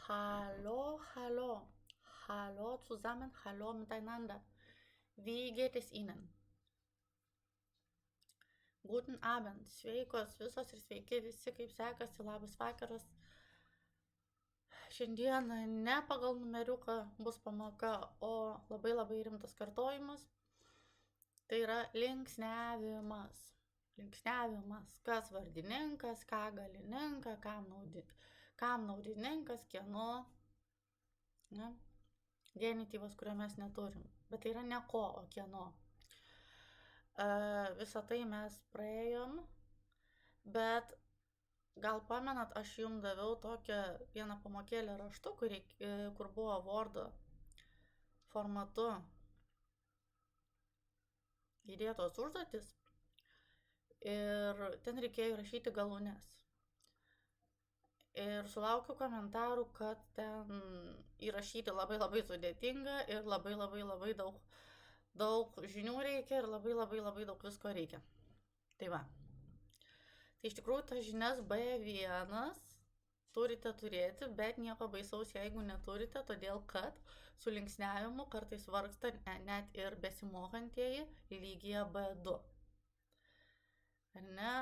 Hallo, hallo. Hallo zusammen, hallo miteinander. Wie geht es Ihnen? Guten Abend, sveikos visos ir sveiki visi, kaip sekasi, labas vakaras. Šiandien ne pagal numeriuką bus pamoka, o labai rimtas kartojimas. Tai yra linksniavimas. Linksniavimas. Kas vardininkas, ką galininką, kam naudininkas, kieno. Ne? Genityvas, kurio mes neturim. Bet tai yra ne ko, o kieno. Visą tai mes praėjom, bet gal pamenat, aš jums daviau tokią vieną pamokėlę raštu, kur buvo Word formatu įdėtos užduotis ir ten reikėjo rašyti galūnes. Ir sulaukiu komentarų, kad ten įrašyti labai sudėtinga ir labai daug žinių reikia ir labai daug visko reikia. Tai va. Tai iš tikrųjų tas žinias B1 turite turėti, bet nieko baisaus, jeigu neturite, todėl kad su linksniavimu kartais vargsta net ir besimokantieji lygyje B2. Ar ne?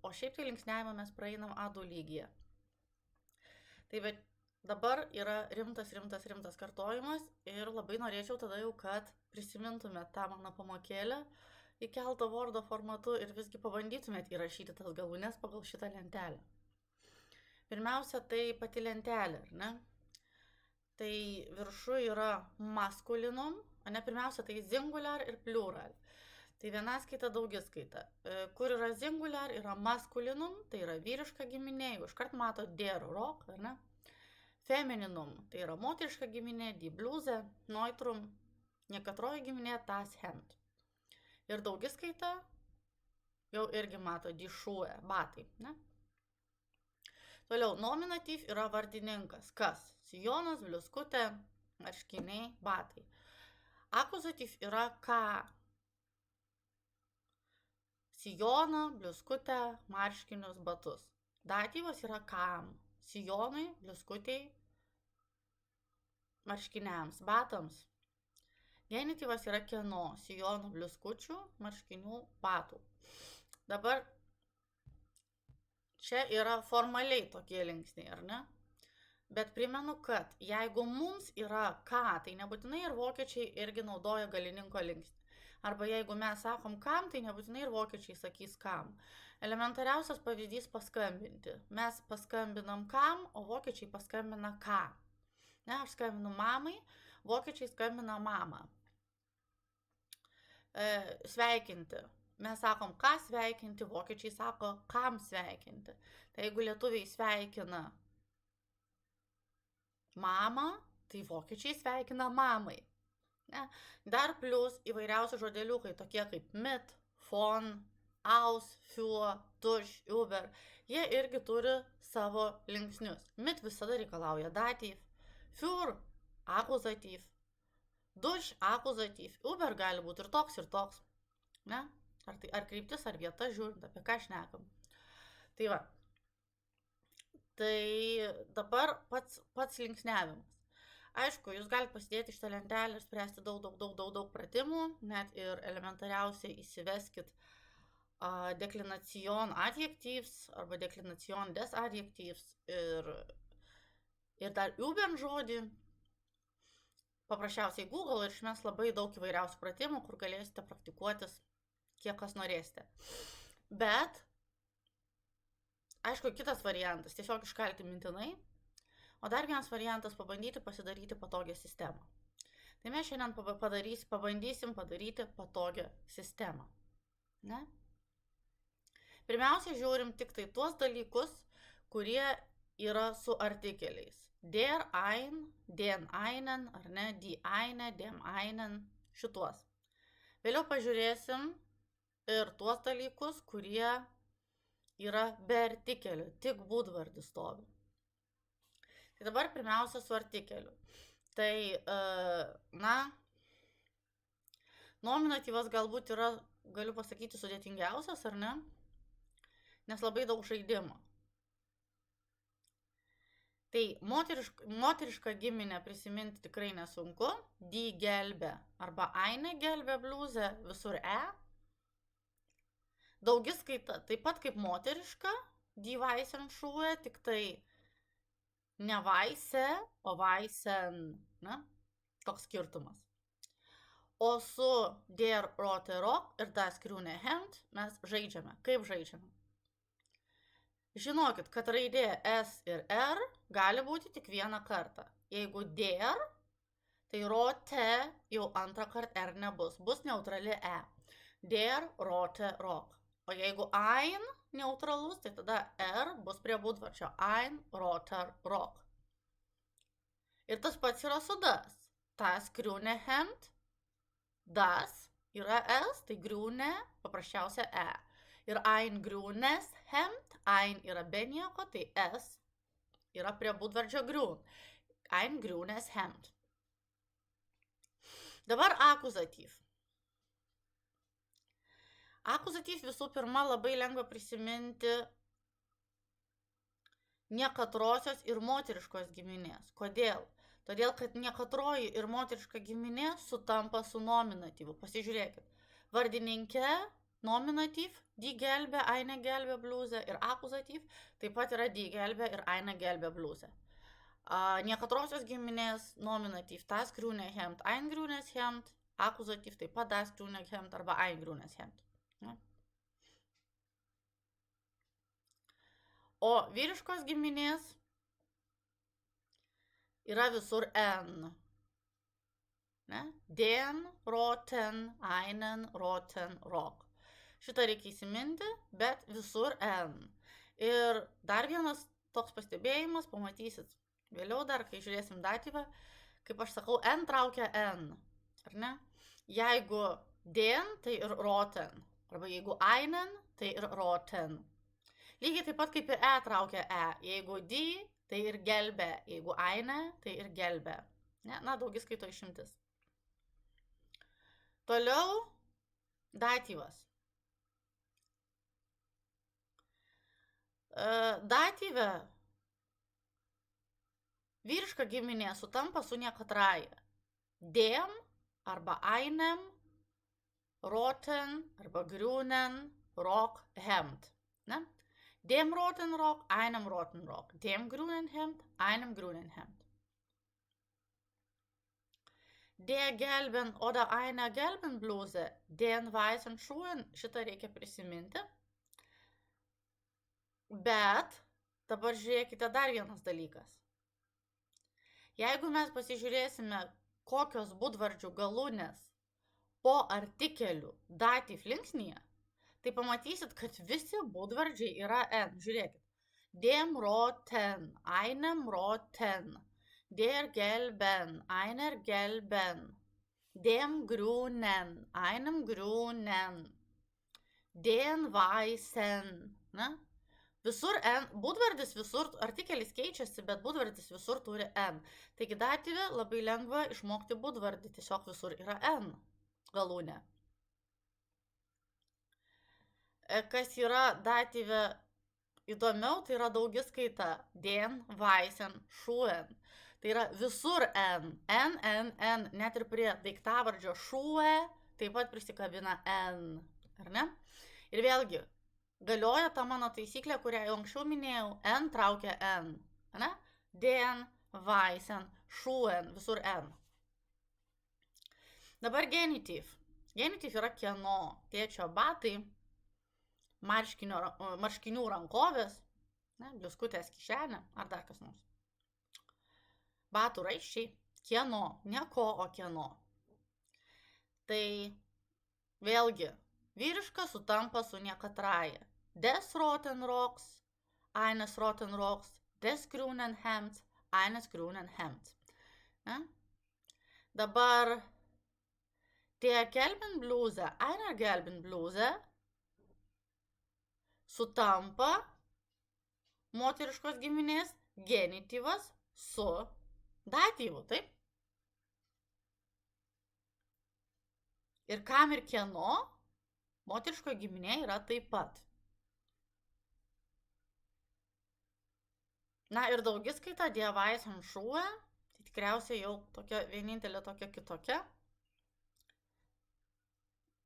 O šiaip tai linksniavimą mes praeinam A2 lygyje. Tai bet dabar yra rimtas kartojimas ir labai norėčiau tada jau, kad prisimintumėt tą mano pamokėlę įkeltą Word formatu ir visgi pabandytumėt įrašyti tas galūnes pagal šitą lentelę. Pirmiausia, tai pati lentelė, ar ne? Tai viršų yra maskulinum, o ne pirmiausia, tai singular ir plural. Tai vienaskaita, daugiskaita. Kur yra singular, yra maskulinum, tai yra vyriška giminė, jau iškart mato der, rok, ar ne? Femininum, tai yra moteriška giminė, die Bluse, neutrum, nekatroji giminė, das Hemd. Ir daugiskaita jau irgi mato die Schuhe, batai, ne? Toliau, nominatyv yra vardininkas. Kas? Sijonas, bliuskutė, marškiniai, batai. Akuzatyv yra ką? Sijoną, bliuskutę, marškinius, batus. Datyvas yra kam? Sijonui, bliuskutei, marškiniams, batams. Genityvas yra kieno? Sijonų, bliuskučių, marškinių, batų. Dabar čia yra formaliai tokie linksniai, ar ne? Bet primenu, kad jeigu mums yra ką, tai nebūtinai ir vokiečiai irgi naudoja galininko linksnį. Arba jeigu mes sakom kam, tai nebūtinai ir vokiečiai sakys kam. Elementariausias pavyzdys paskambinti. Mes paskambinam kam, o vokiečiai paskambina ką. Ne, aš skambinu mamai, vokiečiai skambina mamą. Sveikinti. Mes sakom, ką sveikinti, vokiečiai sako, kam sveikinti. Tai jeigu lietuviai sveikina mamą, tai vokiečiai sveikina mamai. Ne? Dar plus įvairiausi žodeliukai, tokie kaip mit, von, aus, für, durch, über. Jie irgi turi savo linksnius. Mit visada reikalauja datyv, für akuzatyv, durch akuzatyv, über gali būti ir toks. Ne? Ar kryptis, ar vieta, žiūrint, apie ką šnekam. Tai va. Tai dabar pats linksniavimas. Aišku, jūs galite pasidėti šitą lentelę ir spręsti daug pratimų, net ir elementariausiai įsiveskit deklinacion adjektyvs arba deklinacion des adjektyvs ir dar üben žodį. Paprasčiausiai Google ir išmes labai daug įvairiausių pratimų, kur galėsite praktikuotis, kiek kas norėsite. Bet, aišku, kitas variantas, tiesiog iškalti mintinai. O dar vienas variantas pabandyti pasidaryti patogią sistemą. Tai mes šiandien pabandysim padaryti patogią sistemą. Ne? Pirmiausia, žiūrim tik tai tuos dalykus, kurie yra su artikeliais. Der ein, den einen, ar ne, die eine, dem einen, šituos. Vėliau pažiūrėsim ir tuos dalykus, kurie yra be artikelių, tik būdvardis stovi. Tai dabar pirmiausia su artikeliu. Tai, nominatyvas galbūt yra, galiu pasakyti, sudėtingiausias, ar ne? Nes labai daug žaidimo. Tai moterišką giminę prisiminti tikrai nesunku. Die gelbe arba eine gelbe bliuze, visur E. Daugiskaita taip pat kaip moteriška, die weißen Schuhe, tik tai ne weiße, o weißen, ne? Toks skirtumas. O su der rote Rock ir das grüne Hemd mes žaidžiame. Kaip žaidžiame? Žinokit, kad raidė S ir R gali būti tik vieną kartą. Jeigu der, tai rote jau antrą kartą R nebus. Bus neutrali E. Der rote Rock. O jeigu ein neutralus, tai tada R bus prie būdvarčio. Ein roter Rock. Ir tas pats yra su das. Tas grüne Hemd. Das yra S, tai grüne paprasčiausia E. Ir ein grünes Hemd, ein yra be nieko, tai S yra prie būdvardžio grün. Ein grünes Hemd. Dabar akuzatyv. Akuzatyv visų pirma labai lengva prisiminti nekatrosios ir moteriškos giminės. Kodėl? Todėl, kad nekatroji ir moteriška giminė sutampa su nominatyvu. Pasižiūrėkit. Vardininkė, nominatyv, die gelbe, eine gelbe bliuze ir akuzatyv taip pat yra die gelbe ir eine gelbe bliuze. Nekatrosios giminės nominatyv, das grüne Hemd, ein grünes Hemd, akuzatyv taip pat das grüne Hemd arba ein grünes Hemd. Ne? O vyriškos giminės yra visur N. Ne? Den roten, einen roten Rock. Šitą reikia įsiminti, bet visur N. Ir dar vienas toks pastebėjimas, pamatysit vėliau dar, kai žiūrėsim datyvą, kaip aš sakau, N traukia N. Ar ne? Jeigu den, tai ir roten. Arba jeigu einen, tai ir roten. Lygiai taip pat kaip ir E traukia E. Jeigu die, tai ir gelbe. Jeigu eine, tai ir gelbe. Ne? Na, daugiskaito išimtis. Toliau datyvas. Datyve vyriška giminė sutampa su nekatraja. Dem arba einem, roten arba grünen, Rock, Hemd. Ne? Dem roten Rock, einem roten Rock. Dem grünen Hemd, einem grünen Hemd. Der gelben oder einer gelben Bluse, den weißen Schuhen, šitą reikia prisiminti. Bet dabar žiūrėkite dar vienas dalykas. Jeigu mes pasižiūrėsime, kokios būdvardžių galūnės po artikelių datyv linksnyje, tai pamatysit, kad visi būdvardžiai yra N. Žiūrėkit. Dem roten, einem roten, der gelben, einer gelben, dem grünen, einem grünen, den weißen. Ne? Visur N, būdvardis visur, artikelis keičiasi, bet būdvardis visur turi N. Taigi datyve labai lengva išmokti būdvardį, tiesiog visur yra N galūnė. Kas yra datyve įdomiau, tai yra daugiskaita den weißen Schuhen. Tai yra visur N, N, N, N, net ir prie daiktavardžio Schuhe taip pat prisikabina N, ar ne? Ir vėlgi, galioja ta mano taisyklė, kurią jau anksčiau minėjau, N traukia N, ne? Den weißen Schuhen, visur N. Dabar genityv. Genityv yra kieno, tėčio batai, marškinių rankovės, ne? Bliuskutės kišenė, ar dar kas nors. Batų raiščiai, kieno, ne ko, o kieno. Tai vėlgi, vyriška sutampa su nekatraja. Des roten Rocks, eines roten Rocks, des grünen Hemds, eines grünen Hemds. Ne? Dabar der gelben Bluse, einer gelben Bluse sutampa moteriškos giminės genityvas su datyvu, taip? Ir kam ir kieno moteriško giminė yra taip pat. Na ir daugiskaita die weißen Schuhe, tai tikriausiai jau tokia vienintelė tokia kitokia.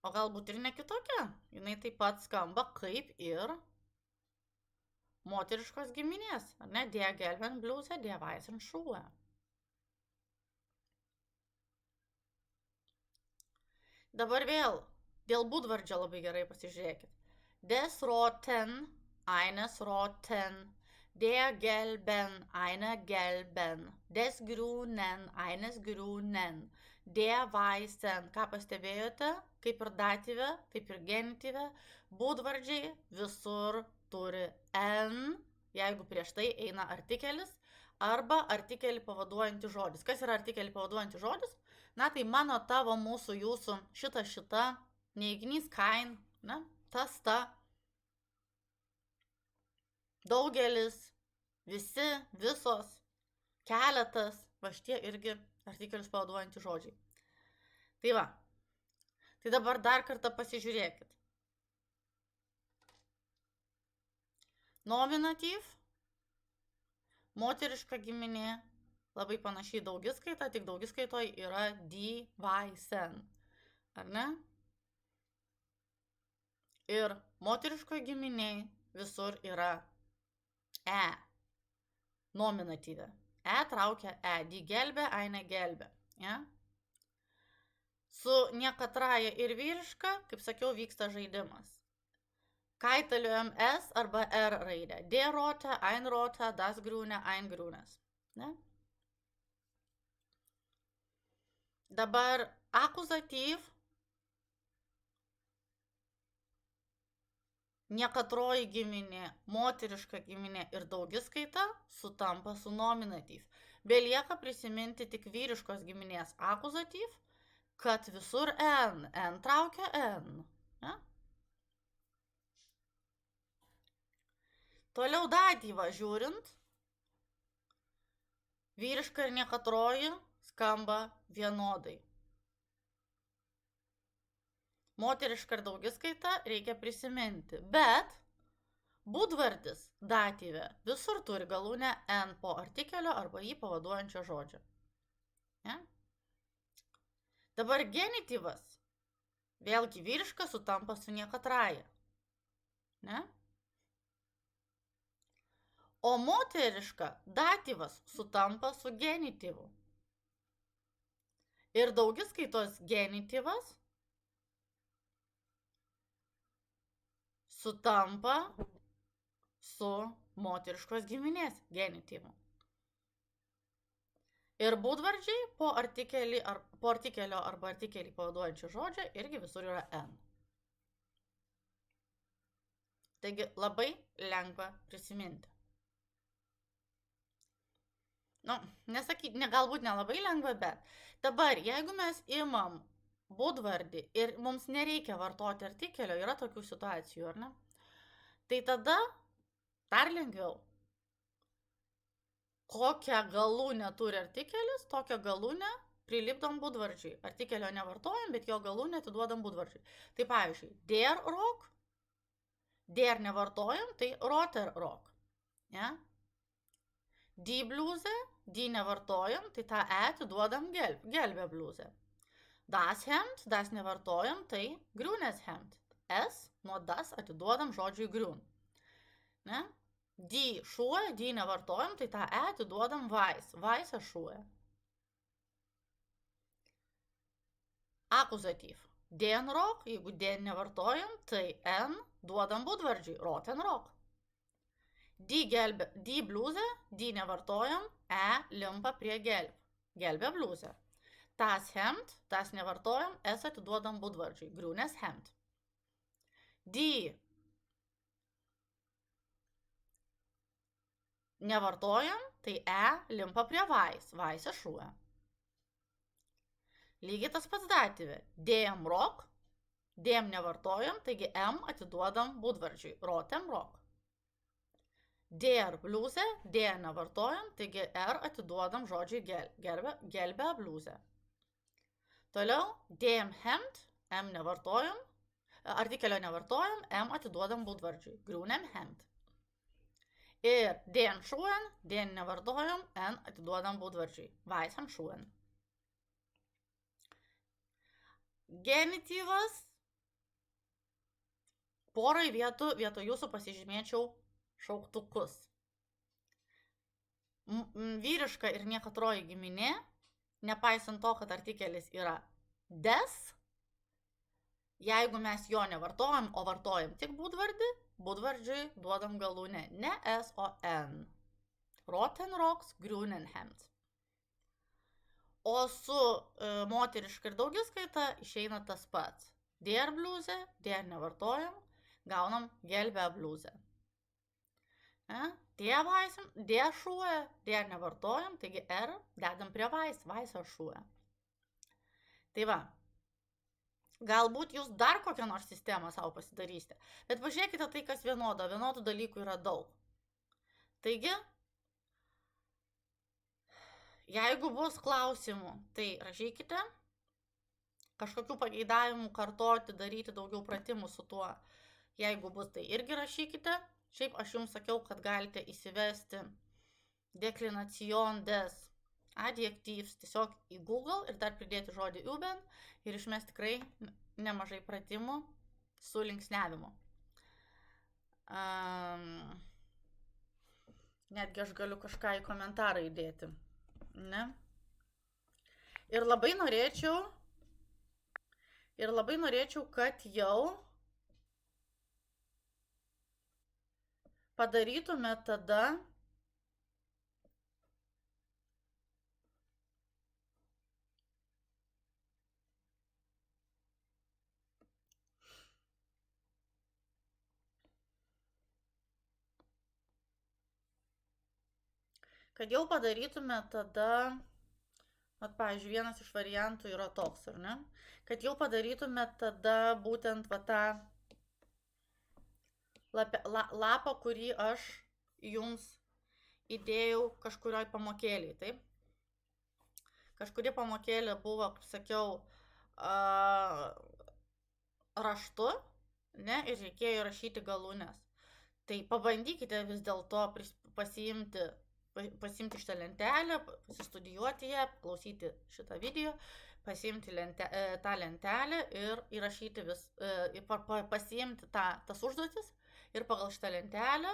O galbūt ir ne kitokia. Jinai taip pat skamba kaip ir moteriškos giminės. Ar ne? Die gelben Bluse, die weißen Schuhe. Dabar vėl dėl būdvardžio labai gerai pasižiūrėkit. Des roten, eines roten, der gelben, eine gelben, des grünen, eines grünen, der weißen. Ką pastebėjote? Kaip ir datyve, taip ir genityve, būdvardžiai visur turi n, jeigu prieš tai eina artikelis, arba artikelį pavaduojantį žodis. Kas yra artikelį pavaduojantį žodis? Na, tai mano, tavo, mūsų, jūsų, šita, neiginys, kain, ne? Tas, ta, daugelis, visi, visos, keletas, va šitie irgi artikelius pavaduojantys žodžiai. Tai va. Tai dabar dar kartą pasižiūrėkit. Nominatyv, moteriška giminė, labai panašiai daugiskaita, tik daugiskaitoj yra die weißen. Ar ne? Ir moteriškoje giminėje visur yra e. Nominatyve. E traukia e. Die gelbe, eine gelbe. Ja? Su niekatraja ir vyriška, kaip sakiau, vyksta žaidimas. Kaitaliojam S arba R raidę. Der rote, ein rote, das grüne, ein grünes. Ne? Dabar akuzatyv, niekatroji giminė, moteriška giminė ir daugiskaita sutampa su nominatyv. Belieka prisiminti tik vyriškos giminės akuzatyv, kad visur n. N traukia n. Ja? Toliau datyvą žiūrint, vyriška ir niekatroji skamba vienodai. Moteriška ir daugiskaita reikia prisiminti, bet būdvardis datyve visur turi galūnę n po artikelio arba jį pavaduojančio žodžio. Ja? Dabar genityvas, vėlgi vyriška sutampa su niekatraja. Ne? O moteriška datyvas sutampa su genityvu. Ir daugiskaitos genityvas sutampa su moteriškos giminės genityvu. Ir būdvardžiai po artikelio arba artikelį pavaduojančio žodžio irgi visur yra n. Taigi labai lengva prisiminti. Nu, galbūt nelabai lengva, bet dabar, jeigu mes imam būdvardį ir mums nereikia vartoti artikelio, yra tokių situacijų, ar ne? Tai tada dar lengviau. Kokią galūnę turi artikelis, tokią galūnę prilipdom būdvardžiui. Artikelio nevartojam, bet jo galūnę atiduodam būdvardžiui. Tai pavyzdžiui, der rock, der nevartojam, tai roter rock. Ja? Die Bluse, die nevartojam, tai tą e atiduodam gelbę bluzę. Das Hemd, das nevartojam, tai grünes Hemd. S nuo das atiduodam žodžiui grün. Ne? Die Schuhe, die nevartojam, tai tą e atiduodam weiß, weiße Schuhe. Akuzatyv. Den rock, jeigu den nevartojam, tai n duodam būdvardžiui, roten rock. Die Bluse, die nevartojam, e limpa prie gelbė bluzė. Das Hemd, das nevartojam, s atiduodam būdvardžiui, grünes Hemd. Die nevartojam, tai e limpa prie weiß, weiße Schuhe. Lygiai tas pats datyve. Dem rock, dem nevartojam, taigi m atiduodam būdvardžiui, rotem rock. Der Bluse, der nevartojam, taigi r atiduodam žodžiui gelbę bluzę. Toliau, dem Hemd, m nevartojam, artikelio nevartojam, m atiduodam būdvardžiui, grünem Hemd. Ir den Schuhen, den nevartojam, n atiduodam būdvardžiui. Weißen Schuhen. Genityvas. Porai vietų vietoj jūsų pasižymėčiau šauktukus. Vyriška ir niekatroji giminė, nepaisant to, kad artikelis yra des, jeigu mes jo nevartojam, o vartojam tik būdvardį, būdvardžiui duodam galūnę ne s, o n. Rotenroks, Grünenhemd. O su moteriška ir daugiskaita išeina tas pats. Der Bluse, der nevartojam, gaunam gelbe Bluse. Der Weißen, der Schuhe, der nevartojam, taigi R dedam prie Weißer Schuhe. Tai va. Galbūt jūs dar kokią nors sistemą savo pasidarysite, bet pažiūrėkite tai, kas vienodo. Vienodų dalykų yra daug. Taigi, jeigu bus klausimų, tai rašykite. Kažkokių pageidavimų kartoti, daryti daugiau pratimų su tuo. Jeigu bus, tai irgi rašykite. Šiaip aš jums sakiau, kad galite įsivesti deklinacion des adjektyvs tiesiog į Google ir dar pridėti žodį üben ir išmes tikrai nemažai pratimų su linksniavimu. Netgi aš galiu kažką į komentarą įdėti. Ne? Ir labai norėčiau, kad jau padarytume tada pavyzdžiui, vienas iš variantų yra toks, ar ne? Kad jau padarytume tada būtent va tą lapą, kurį aš jums įdėjau kažkurioj pamokėliai, taip? Kažkuri pamokėlė buvo, kaip sakiau, raštu, ne, ir reikėjo rašyti galūnes. Tai pabandykite vis dėlto pasiimti šitą lentelę, pasistudijuoti ją, klausyti šitą video, pasiimti tą lentelę ir įrašyti pasiimti tas užduotis ir pagal šitą lentelę,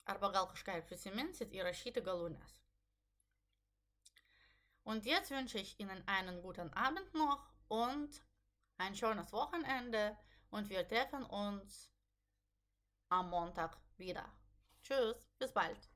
arba gal kažką ir prisiminsit, įrašyti galūnes. Und jetzt wünsche ich Ihnen einen guten Abend noch und ein schönes Wochenende und wir treffen uns am Montag wieder. Tschüss, bis bald.